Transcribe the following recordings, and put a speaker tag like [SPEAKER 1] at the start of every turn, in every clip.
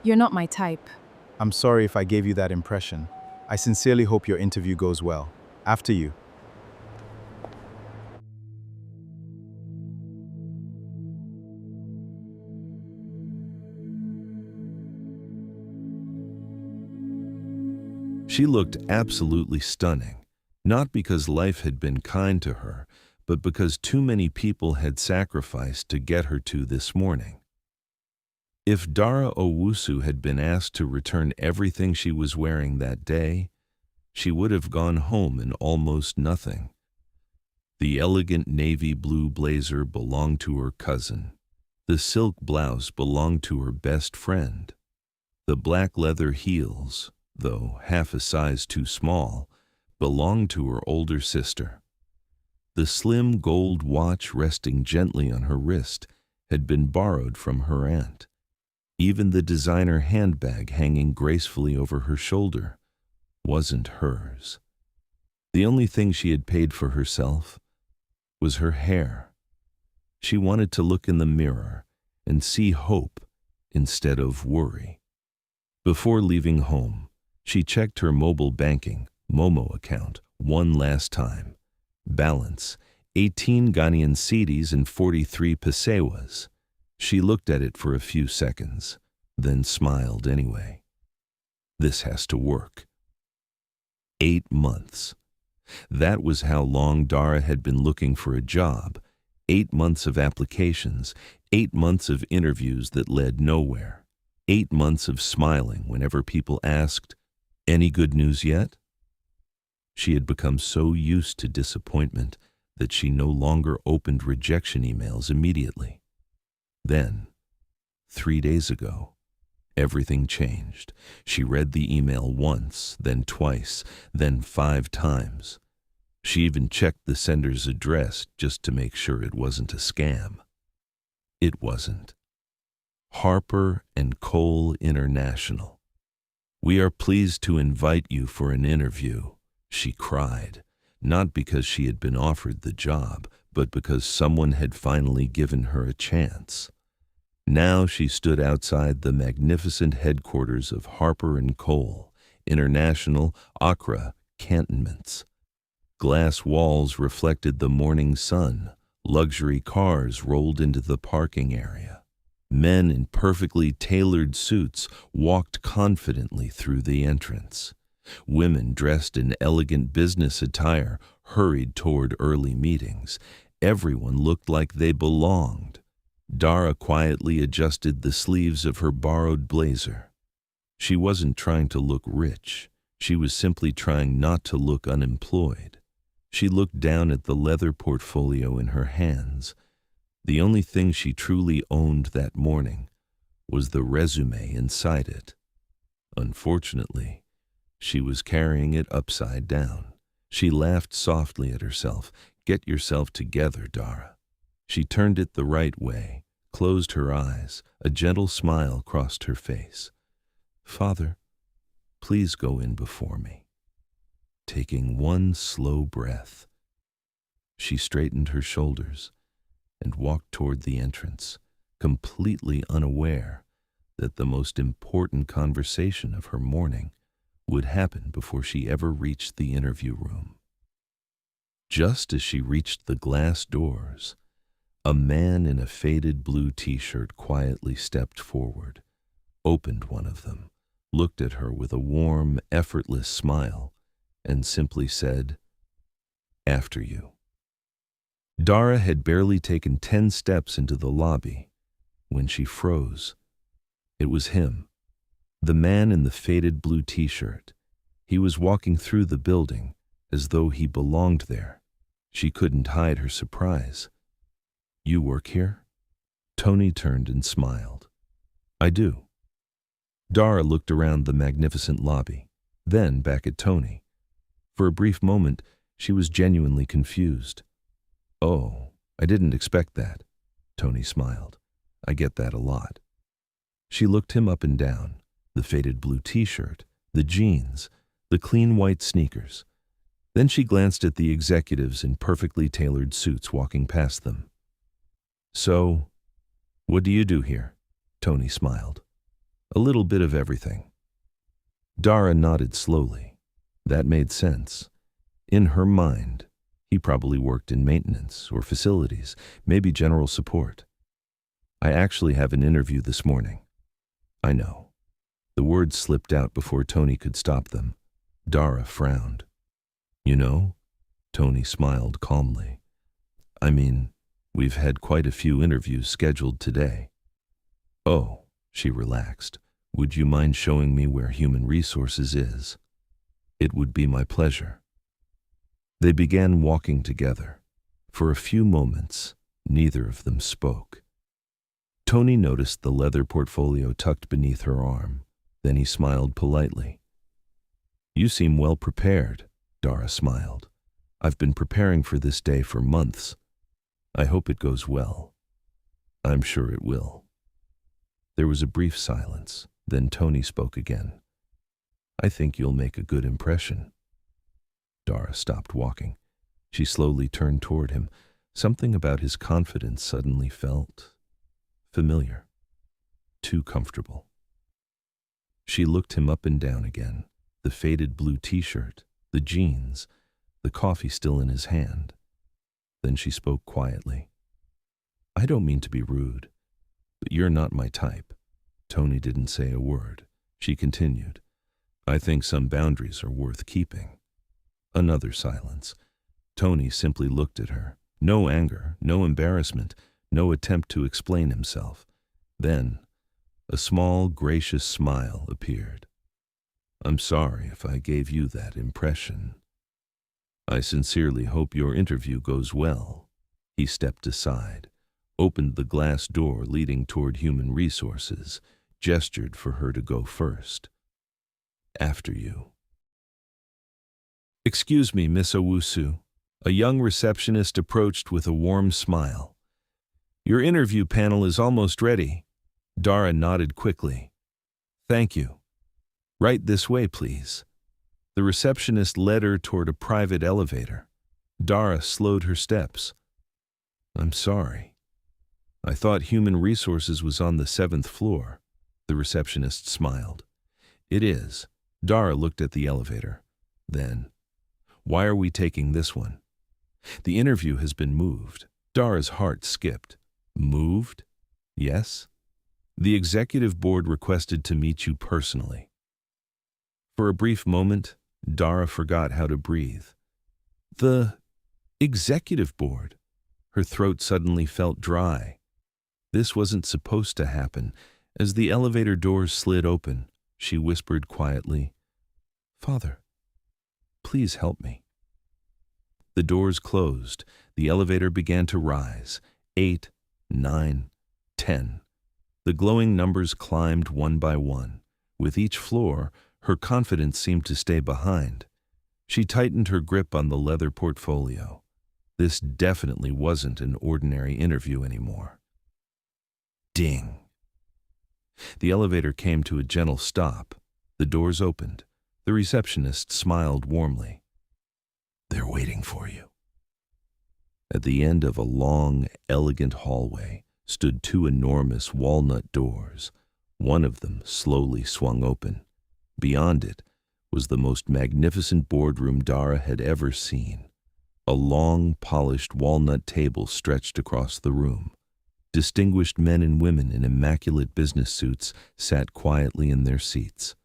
[SPEAKER 1] You're not my type.
[SPEAKER 2] I'm sorry if I gave you that impression. I sincerely hope your interview goes well. After you.
[SPEAKER 3] She looked absolutely stunning, not because life had been kind to her, but because too many people had sacrificed to get her to this morning. If Dara Owusu had been asked to return everything she was wearing that day, she would have gone home in almost nothing. The elegant navy blue blazer belonged to her cousin. The silk blouse belonged to her best friend. The black leather heels, though half a size too small, belonged to her older sister. The slim gold watch resting gently on her wrist had been borrowed from her aunt. Even the designer handbag hanging gracefully over her shoulder wasn't hers. The only thing she had paid for herself was her hair. She wanted to look in the mirror and see hope instead of worry. Before leaving home, she checked her mobile banking, Momo account, one last time. Balance, 18 Ghanaian cedis and 43 pesewas. She looked at it for a few seconds, then smiled anyway. This has to work. 8 months. That was how long Dara had been looking for a job. 8 months of applications, 8 months of interviews that led nowhere. 8 months of smiling whenever people asked, "Any good news yet?" She had become so used to disappointment that she no longer opened rejection emails immediately. Then, 3 days ago, everything changed. She read the email once, then twice, then 5 times. She even checked the sender's address just to make sure it wasn't a scam. It wasn't. Harper and Cole International. "We are pleased to invite you for an interview," she cried, not because she had been offered the job, but because someone had finally given her a chance. Now she stood outside the magnificent headquarters of Harper and Cole International, Accra, Cantonments. Glass walls reflected the morning sun. Luxury cars rolled into the parking area. Men in perfectly tailored suits walked confidently through the entrance. Women dressed in elegant business attire hurried toward early meetings. Everyone looked like they belonged. Dara quietly adjusted the sleeves of her borrowed blazer. She wasn't trying to look rich. She was simply trying not to look unemployed. She looked down at the leather portfolio in her hands. The only thing she truly owned that morning was the resume inside it. Unfortunately, she was carrying it upside down. She laughed softly at herself. "Get yourself together, Dara." She turned it the right way, closed her eyes. A gentle smile crossed her face. "Father, please go in before me." Taking one slow breath, she straightened her shoulders and walked toward the entrance, completely unaware that the most important conversation of her morning would happen before she ever reached the interview room. Just as she reached the glass doors, a man in a faded blue t-shirt quietly stepped forward, opened one of them, looked at her with a warm, effortless smile, and simply said, "After you." Dara had barely taken 10 steps into the lobby when she froze. It was him, the man in the faded blue t-shirt. He was walking through the building as though he belonged there. She couldn't hide her surprise. "You work here?" Tony turned and smiled. "I do." Dara looked around the magnificent lobby, then back at Tony. For a brief moment, she was genuinely confused. "Oh, I didn't expect that." Tony smiled. "I get that a lot." She looked him up and down, the faded blue t-shirt, the jeans, the clean white sneakers. Then she glanced at the executives in perfectly tailored suits walking past them. "So, what do you do here?" Tony smiled. A little bit of everything. Dara nodded slowly. That made sense. In her mind, he probably worked in maintenance or facilities, maybe general support. I actually have an interview this morning. I know. The words slipped out before Tony could stop them. Dara frowned. You know? Tony smiled calmly. I mean, we've had quite a few interviews scheduled today. Oh, she relaxed. Would you mind showing me where human resources is? It would be my pleasure. They began walking together. For a few moments, neither of them spoke. Tony noticed the leather portfolio tucked beneath her arm. Then he smiled politely. You seem well prepared, Dara smiled. I've been preparing for this day for months. I hope it goes well. I'm sure it will. There was a brief silence. Then Tony spoke again. I think you'll make a good impression. Dara stopped walking. She slowly turned toward him. Something about his confidence suddenly felt familiar, too comfortable. She looked him up and down again, the faded blue t-shirt, the jeans, the coffee still in his hand. Then she spoke quietly. I don't mean to be rude, but you're not my type. Tony didn't say a word. She continued. I think some boundaries are worth keeping. Another silence. Tony simply looked at her. No anger, no embarrassment, no attempt to explain himself. Then, a small, gracious smile appeared. I'm sorry if I gave you that impression. I sincerely hope your interview goes well. He stepped aside, opened the glass door leading toward human resources, gestured for her to go first. After you. Excuse me, Miss Owusu. A young receptionist approached with a warm smile. Your interview panel is almost ready. Dara nodded quickly. Thank you. Right this way, please. The receptionist led her toward a private elevator. Dara slowed her steps. I'm sorry. I thought human resources was on the 7th floor. The receptionist smiled. It is. Dara looked at the elevator. Then, why are we taking this one? The interview has been moved. Dara's heart skipped. Moved? Yes? The executive board requested to meet you personally. For a brief moment, Dara forgot how to breathe. The executive board. Her throat suddenly felt dry. This wasn't supposed to happen. As the elevator doors slid open, she whispered quietly, Father, please help me. The doors closed. The elevator began to rise. 8, 9, 10. The glowing numbers climbed one by one. With each floor, her confidence seemed to stay behind. She tightened her grip on the leather portfolio. This definitely wasn't an ordinary interview anymore. Ding. The elevator came to a gentle stop. The doors opened. The receptionist smiled warmly. They're waiting for you. At the end of a long, elegant hallway stood 2 enormous walnut doors. One of them slowly swung open. Beyond it was the most magnificent boardroom Dara had ever seen. A long, polished walnut table stretched across the room. Distinguished men and women in immaculate business suits sat quietly in their seats.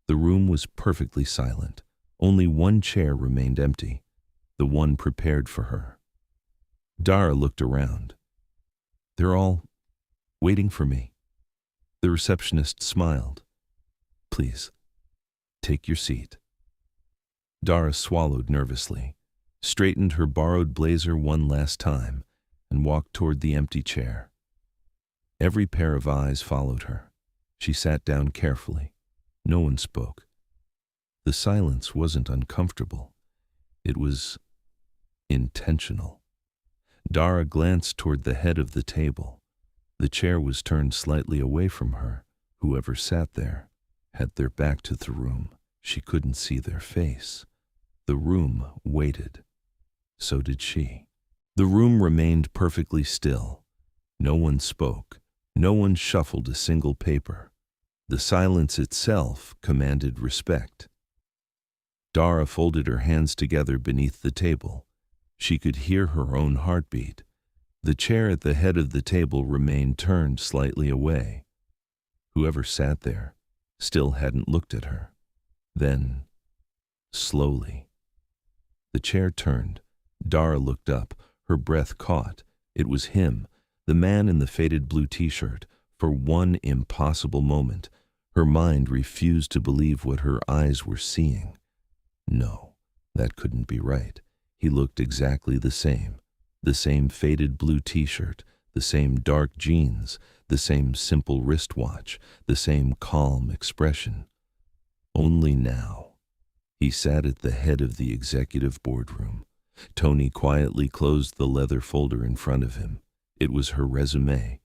[SPEAKER 3] The room was perfectly silent. Only one chair remained empty, the one prepared for her. Dara looked around. They're all waiting for me. The receptionist smiled. Please, take your seat. Dara swallowed nervously, straightened her borrowed blazer one last time, and walked toward the empty chair. Every pair of eyes followed her. She sat down carefully. No one spoke. The silence wasn't uncomfortable. It was intentional. Dara glanced toward the head of the table. The chair was turned slightly away from her. Whoever sat there had their back to the room. She couldn't see their face. The room waited. So did she. The room remained perfectly still. No one spoke. No one shuffled a single paper. The silence itself commanded respect. Dara folded her hands together beneath the table. She could hear her own heartbeat. The chair at the head of the table remained turned slightly away. Whoever sat there still hadn't looked at her. Then, slowly, the chair turned. Dara looked up, her breath caught. It was him, the man in the faded blue t-shirt. For one impossible moment, her mind refused to believe what her eyes were seeing. No, that couldn't be right. He looked exactly the same faded blue t-shirt, the same dark jeans, the same simple wristwatch, the same calm expression. Only now, he sat at the head of the executive boardroom. Tony quietly closed the leather folder in front of him. It was her resume.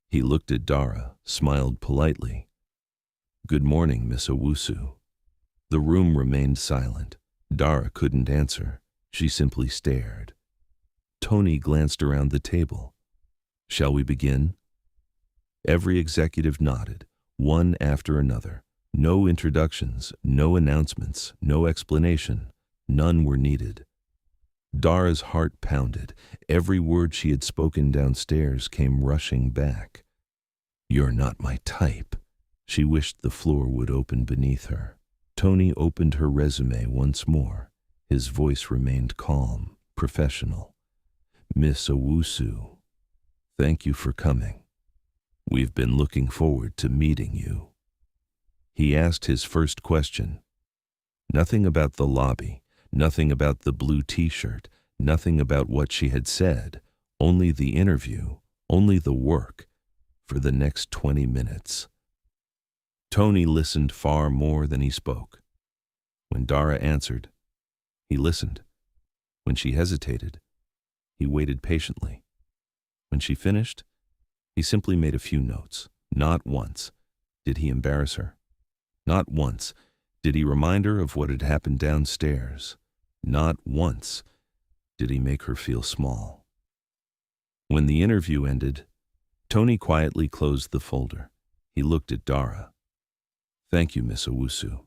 [SPEAKER 3] He looked at Dara, smiled politely. "Good morning, Miss Owusu." The room remained silent. Dara couldn't answer. She simply stared. Tony glanced around the table. "Shall we begin?" Every executive nodded, one after another. No introductions, no announcements, no explanation. None were needed. Dara's heart pounded. Every word she had spoken downstairs came rushing back. "You're not my type." She wished the floor would open beneath her. Tony opened her resume once more. His voice remained calm, professional. "Miss Owusu, thank you for coming. We've been looking forward to meeting you." He asked his first question. Nothing about the lobby, nothing about the blue t-shirt, nothing about what she had said, only the interview, only the work, for the next 20 minutes. Tony listened far more than he spoke. When Dara answered, he listened. When she hesitated, he waited patiently. When she finished, he simply made a few notes. Not once did he embarrass her. Not once did he remind her of what had happened downstairs. Not once did he make her feel small. When the interview ended, Tony quietly closed the folder. He looked at Dara. "Thank you, Miss Owusu.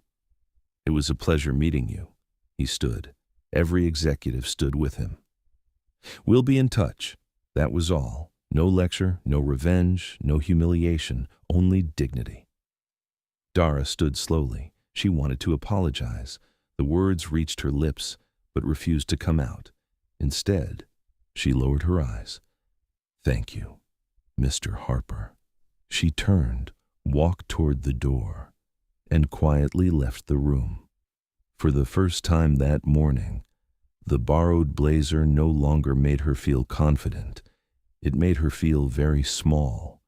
[SPEAKER 3] It was a pleasure meeting you." He stood. Every executive stood with him. "We'll be in touch." That was all. No lecture, no revenge, no humiliation, only dignity. Dara stood slowly. She wanted to apologize. The words reached her lips, but refused to come out. Instead, she lowered her eyes. "Thank you, Mr. Harper." She turned, walked toward the door, and quietly left the room. For the first time that morning, the borrowed blazer no longer made her feel confident. It made her feel very small.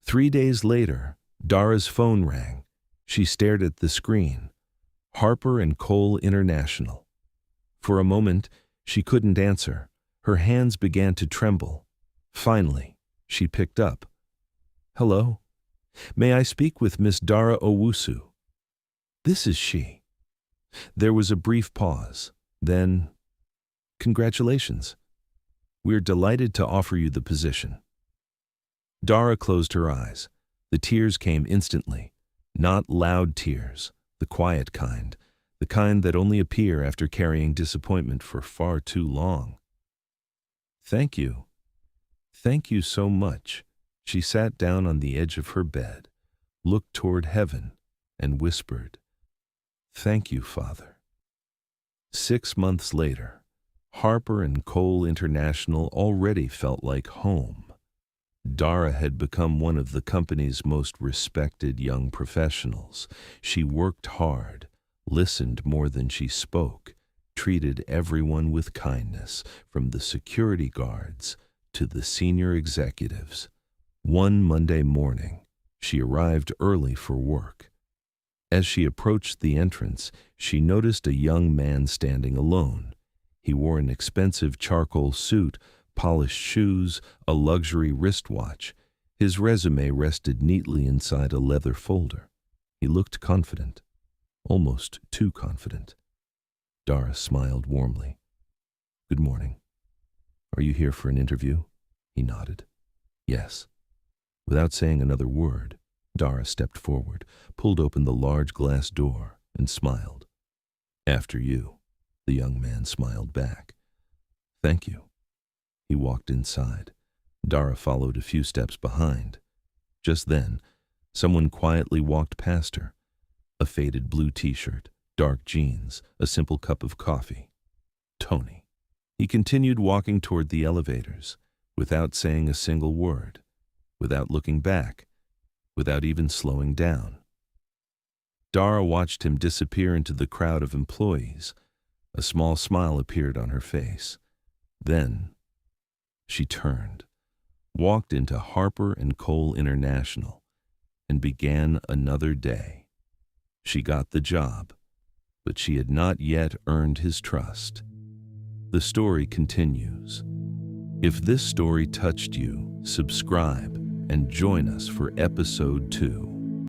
[SPEAKER 3] 3 days later, Dara's phone rang. She stared at the screen. Harper & Cole International. For a moment, she couldn't answer. Her hands began to tremble. Finally, she picked up. "Hello. May I speak with Miss Dara Owusu?" "This is she." There was a brief pause. Then, "Congratulations. We're delighted to offer you the position." Dara closed her eyes. The tears came instantly. Not loud tears, the quiet kind, the kind that only appear after carrying disappointment for far too long. "Thank you. Thank you so much." She sat down on the edge of her bed, looked toward heaven, and whispered, "Thank you, Father." 6 months later, Harper & Cole International already felt like home. Dara had become one of the company's most respected young professionals. She worked hard, listened more than she spoke, treated everyone with kindness, from the security guards to the senior executives. One Monday morning, she arrived early for work. As she approached the entrance, she noticed a young man standing alone. He wore an expensive charcoal suit, polished shoes, a luxury wristwatch. His resume rested neatly inside a leather folder. He looked confident, almost too confident. Dara smiled warmly. "Good morning. Are you here for an interview?" He nodded. "Yes." Without saying another word, Dara stepped forward, pulled open the large glass door, and smiled. "After you," the young man smiled back. "Thank you." He walked inside. Dara followed a few steps behind. Just then, someone quietly walked past her. A faded blue t-shirt, dark jeans, a simple cup of coffee. Tony. He continued walking toward the elevators, without saying a single word, without looking back, without even slowing down. Dara watched him disappear into the crowd of employees. A small smile appeared on her face. Then, she turned, walked into Harper & Cole International, and began another day. She got the job, but she had not yet earned his trust. The story continues. If this story touched you, subscribe and join us for episode 2.